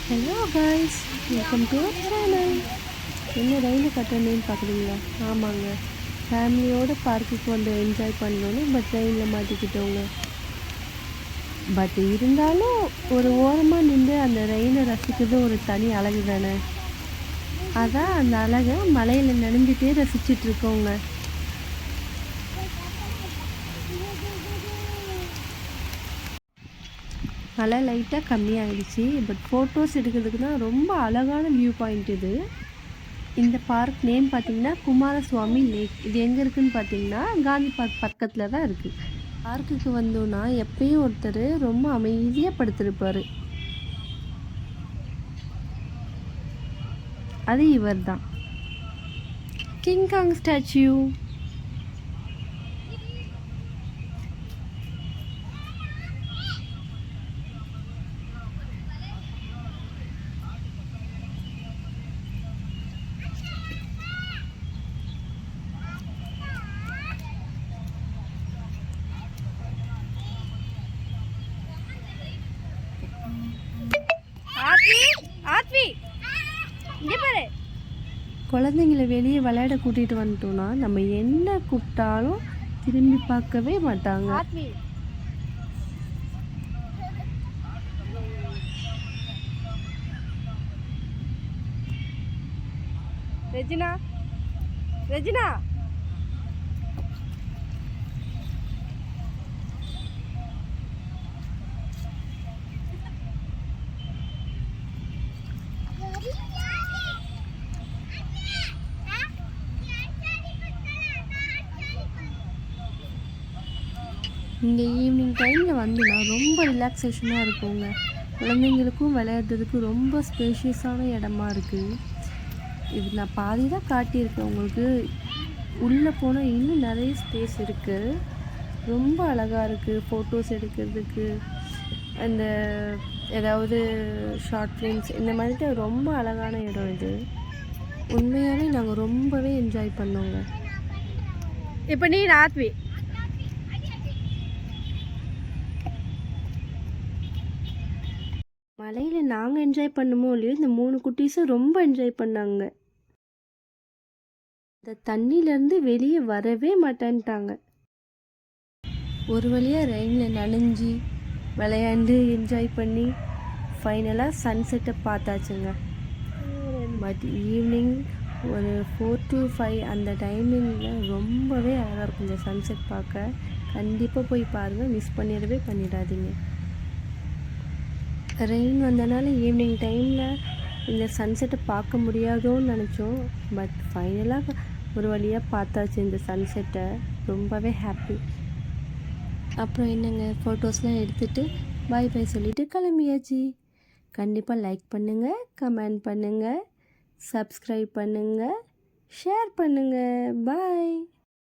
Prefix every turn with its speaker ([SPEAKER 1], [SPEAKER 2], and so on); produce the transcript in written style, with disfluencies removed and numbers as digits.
[SPEAKER 1] Hello guys, welcome to our channel. என்ன ரயில் கட்டணேன்னு பார்க்குறீங்களா? ஆமாங்க, ஃபேமிலியோடு பார்க்குக்கு வந்து என்ஜாய் பண்ணோன்னு பட் ட்ரெயினில் மாட்டிக்கிட்டோங்க. பட் இருந்தாலும் ஒரு ஓரமாக நின்று அந்த ரெயினை ரசிக்கிறது ஒரு தனி அழகு தானே. அதான் அந்த அழகை மலையில் நனைஞ்சிட்டே ரசிச்சிட்ருக்கோங்க. மழை லைட்டாக கம்மியாகிடுச்சு. பட் ஃபோட்டோஸ் எடுக்கிறதுக்கு தான் ரொம்ப அழகான வியூ பாயிண்ட் இது. இந்த பார்க் நேம் பார்த்திங்கன்னா குமாரசுவாமி லேக். இது எங்கே இருக்குதுன்னு பார்த்தீங்கன்னா காந்தி பார்க் பக்கத்தில் தான் இருக்குது. பார்க்குக்கு வந்தோன்னா எப்பயும் ஒருத்தர் ரொம்ப அமைதியாக படுத்திருப்பார். அது இவர் தான், கிங்காங் ஸ்டாச்சு. குழந்தைங்களை வெளியே விளையாட கூட்டிகிட்டு வந்துட்டோம்னா நம்ம என்ன கூப்பிட்டாலும் திரும்பி பார்க்கவே மாட்டாங்க. ரெஜினா, ரெஜினா, இங்கே ஈவினிங் டைமில் வந்துன்னா ரொம்ப ரிலாக்ஸேஷனாக இருக்குங்க. குழந்தைங்களுக்கும் விளையாடுறதுக்கு ரொம்ப ஸ்பேஷியஸான இடமா இருக்குது. இது நான் பாதி தான் காட்டியிருக்கேன் உங்களுக்கு. உள்ளே போனால் இன்னும் நிறைய ஸ்பேஸ் இருக்குது. ரொம்ப அழகாக இருக்குது ஃபோட்டோஸ் எடுக்கிறதுக்கு. அந்த ஏதாவது ஷார்ட் ஃபிலிம்ஸ் இந்த மாதிரி ரொம்ப அழகான இடம் இது. உண்மையாகவே நாங்கள் ரொம்பவே என்ஜாய் பண்ணோங்க. இப்போ நீ ராத்வி மலையில் நாங்கள் என்ஜாய் பண்ணுமோ இல்லையோ, இந்த 3 குட்டீஸும் ரொம்ப என்ஜாய் பண்ணாங்க. இந்த தண்ணியிலேருந்து வெளியே வரவே மாட்டேன்ட்டாங்க. ஒரு வழியாக ரெயினில் நனைஞ்சி விளையாண்டு என்ஜாய் பண்ணி ஃபைனலாக சன்செட்டை பார்த்தாச்சுங்க. பட் ஈவினிங் ஒரு 4 to 5 அந்த டைமிங்கில் ரொம்பவே அழகாக இருக்கும் இந்த சன்செட் பார்க்க. கண்டிப்பாக போய் பாருங்கள், மிஸ் பண்ணிடாதீங்க. ரெயின் வந்தனால ஈவினிங் டைமில் இந்த சன்செட்டை பார்க்க முடியாதோன்னு நினச்சோம். பட் ஃபைனலாக ஒரு வழியாக பார்த்தாச்சு இந்த சன்செட்டை. ரொம்பவே ஹாப்பி. அப்புறம் என்னங்க, ஃபோட்டோஸ்லாம் எடுத்துகிட்டு பாய் பாய் சொல்லிவிட்டு கிளம்பியாச்சு. கண்டிப்பாக லைக் பண்ணுங்கள், கமெண்ட் பண்ணுங்கள், சப்ஸ்கிரைப் பண்ணுங்கள், ஷேர் பண்ணுங்கள். பாய்.